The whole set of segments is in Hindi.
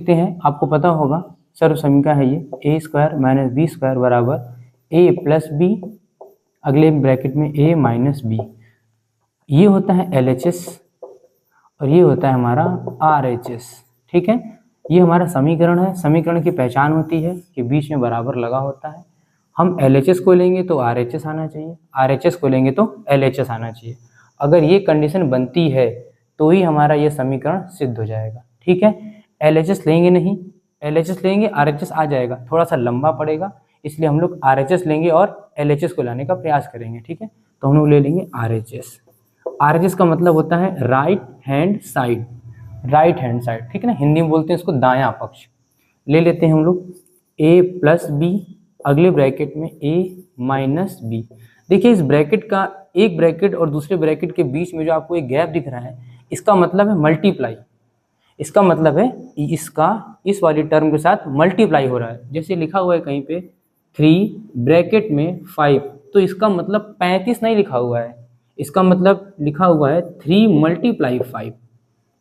देखते हैं, आपको पता होगा सर्व समीकरण है ये a² - b² बराबर a + b, अगले ब्रैकेट में a - b। ये होता है LHS और ये होता है हमारा RHS। ठीक है, ये हमारा समीकरण है। समीकरण की पहचान होती है कि बीच में बराबर लगा होता है। हम LHS को लेंगे तो RHS आना चाहिए, RHS को लेंगे तो LHS आना चाहिए। अगर ये कंडीशन बनती है तो ही हमारा ये समीकरण सिद्ध हो जाएगा। ठीक है, LHS लेंगे नहीं, LHS लेंगे RHS आ जाएगा, थोड़ा सा लंबा पड़ेगा, इसलिए हम लोग RHS लेंगे और LHS को लाने का प्रयास करेंगे। ठीक है, तो हम लोग ले लेंगे RHS। RHS का मतलब होता है right hand side, right hand side. ठीक है ना, हिंदी में बोलते हैं इसको दायां पक्ष। ले लेते हैं हम लोग a + b, अगले ब्रैकेट में a - b। देखिए इस ब्रैकेट का, एक ब्रैकेट और दूसरे ब्रैकेट के बीच में जो आपको एक गैप दिख रहा है, इसका मतलब है मल्टीप्लाई। इसका मतलब है इसका इस वाली टर्म के साथ मल्टीप्लाई हो रहा है। जैसे लिखा हुआ है कहीं पे 3 ब्रैकेट में 5, तो इसका मतलब 35 नहीं लिखा हुआ है, इसका मतलब लिखा हुआ है 3 × 5।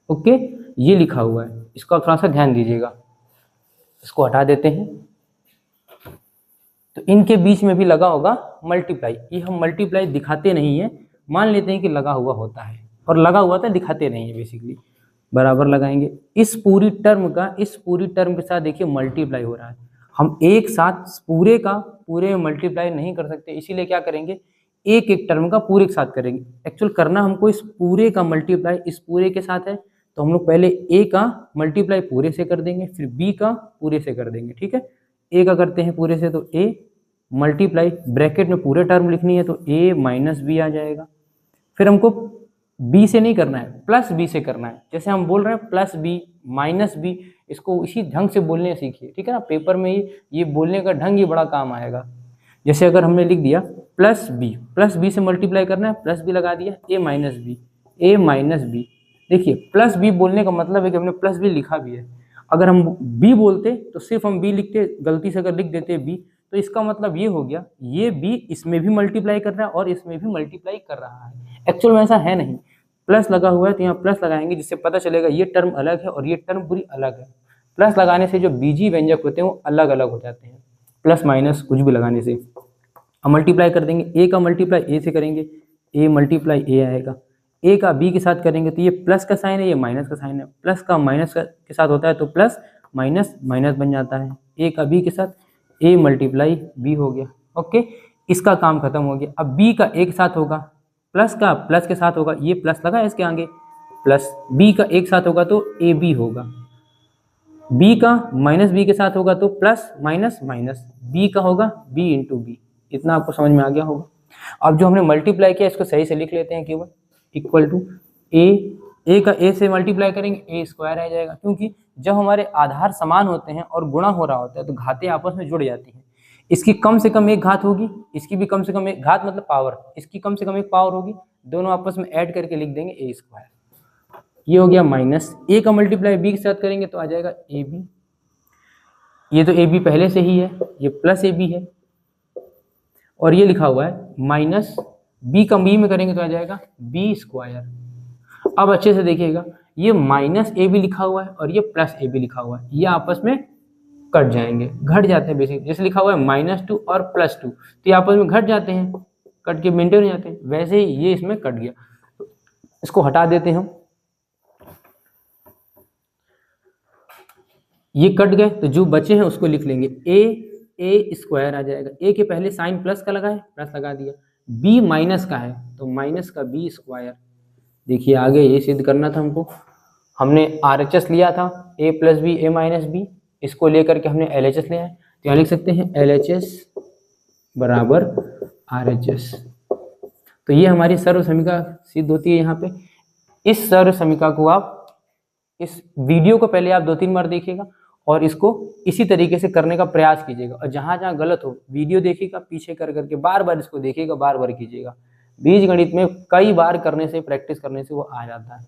ओके, ये लिखा हुआ है, इसका थोड़ा सा ध्यान दीजिएगा। इसको हटा देते हैं, तो इनके बीच में भी लगा होगा मल्टीप्लाई। ये हम मल्टीप्लाई दिखाते नहीं है, मान लेते हैं कि लगा हुआ होता है, और लगा हुआ था दिखाते नहीं है बेसिकली। बराबर लगाएंगे, इस पूरी टर्म का इस पूरी टर्म के साथ देखिए मल्टीप्लाई हो रहा है। हम एक साथ पूरे का पूरे में मल्टीप्लाई नहीं कर सकते, इसीलिए क्या करेंगे, एक एक टर्म का पूरे के साथ करेंगे। एक्चुअल करना हमको इस पूरे का मल्टीप्लाई इस पूरे के साथ है, तो हम लोग पहले ए का मल्टीप्लाई पूरे से कर देंगे, फिर बी का पूरे से कर देंगे। ठीक है, ए का करते हैं पूरे से, तो ए मल्टीप्लाई ब्रैकेट में पूरे टर्म लिखनी है तो a - b आ जाएगा। फिर हमको b से नहीं करना है, प्लस b से करना है। जैसे हम बोल रहे हैं प्लस b - b, इसको इसी ढंग से बोलने सीखिए। ठीक है ना, पेपर में ये बोलने का ढंग ही बड़ा काम आएगा। जैसे अगर हमने लिख दिया प्लस b से मल्टीप्लाई करना है, प्लस b लगा दिया, a - b। देखिए प्लस b बोलने का मतलब है कि हमने प्लस b लिखा भी है। अगर हम b बोलते तो सिर्फ हम b लिखते, गलती से अगर लिख देते b, तो इसका मतलब ये हो गया ये b इसमें भी मल्टीप्लाई कर रहा है और इसमें भी मल्टीप्लाई कर रहा है। एक्चुअल में ऐसा है नहीं, प्लस लगा हुआ है तो यहाँ प्लस लगाएंगे, जिससे पता चलेगा ये टर्म अलग है और ये टर्म पूरी अलग है। प्लस लगाने से जो बीजी व्यंजक होते हैं वो अलग अलग हो जाते हैं, प्लस माइनस कुछ भी लगाने से। अब मल्टीप्लाई कर देंगे, ए का मल्टीप्लाई ए से करेंगे, ए मल्टीप्लाई ए आएगा। ए का बी के साथ करेंगे तो ये प्लस का साइन है, ये माइनस का साइन है, प्लस का माइनस के साथ होता है तो प्लस माइनस माइनस बन जाता है। ए का बी के साथ a मल्टीप्लाई b हो गया। ओके, इसका काम खत्म हो गया। अब b का एक साथ होगा, प्लस का प्लस के साथ होगा, ये प्लस लगा है इसके आगे, प्लस b का एक साथ होगा तो ab होगा, b का माइनस b के साथ होगा तो प्लस माइनस माइनस, b का होगा b × b। इतना आपको समझ में आ गया होगा। अब जो हमने मल्टीप्लाई किया इसको सही से लिख लेते हैं, केवल इक्वल टू a का a से मल्टीप्लाई करेंगे a² आ जाएगा, क्योंकि जब हमारे आधार समान होते हैं और गुणा हो रहा होता है तो घातें आपस में जुड़ जाती हैं। इसकी कम से कम एक घात होगी, इसकी भी कम से कम एक घात, मतलब पावर, इसकी कम से कम एक पावर होगी, दोनों आपस में ऐड करके लिख देंगे a²। ये हो गया माइनस, a का मल्टीप्लाई b के साथ करेंगे तो आ जाएगा ab। ये तो ab पहले से ही है, ये प्लस ab है, और ये लिखा हुआ है माइनस, b का b में करेंगे तो आ जाएगा b²। अब अच्छे से देखिएगा, ये माइनस ए बी लिखा हुआ है और ये प्लस ए बी लिखा हुआ है, ये आपस में कट जाएंगे, घट जाते हैं बेसिक। जैसे लिखा हुआ है -2 और +2, तो ये आपस में घट जाते हैं, कट के मेंटेन हो जाते हैं, वैसे ही ये इसमें कट गया, तो इसको हटा देते हैं हम। ये कट गए तो जो बचे हैं उसको लिख लेंगे a² आ जाएगा। a के पहले साइन प्लस का लगा है, प्लस लगा दिया, b माइनस का है तो माइनस का b²। देखिए आगे ये सिद्ध करना था हमको, हमने RHS लिया था a + b a - b, इसको लेकर के हमने LHS लिया है, तो यहाँ लिख सकते हैं LHS बराबर RHS। तो ये हमारी सर्व समीकरण सिद्ध होती है यहाँ पे। इस सर्व समीकरण को आप, इस वीडियो को पहले आप 2-3 बार देखिएगा और इसको इसी तरीके से करने का प्रयास कीजिएगा, और जहाँ जहाँ गलत हो वीडियो देखिएगा, पीछे कर करके बार बार इसको देखिएगा, बार बार कीजिएगा। बीजगणित में कई बार करने से, प्रैक्टिस करने से वो आ जाता है।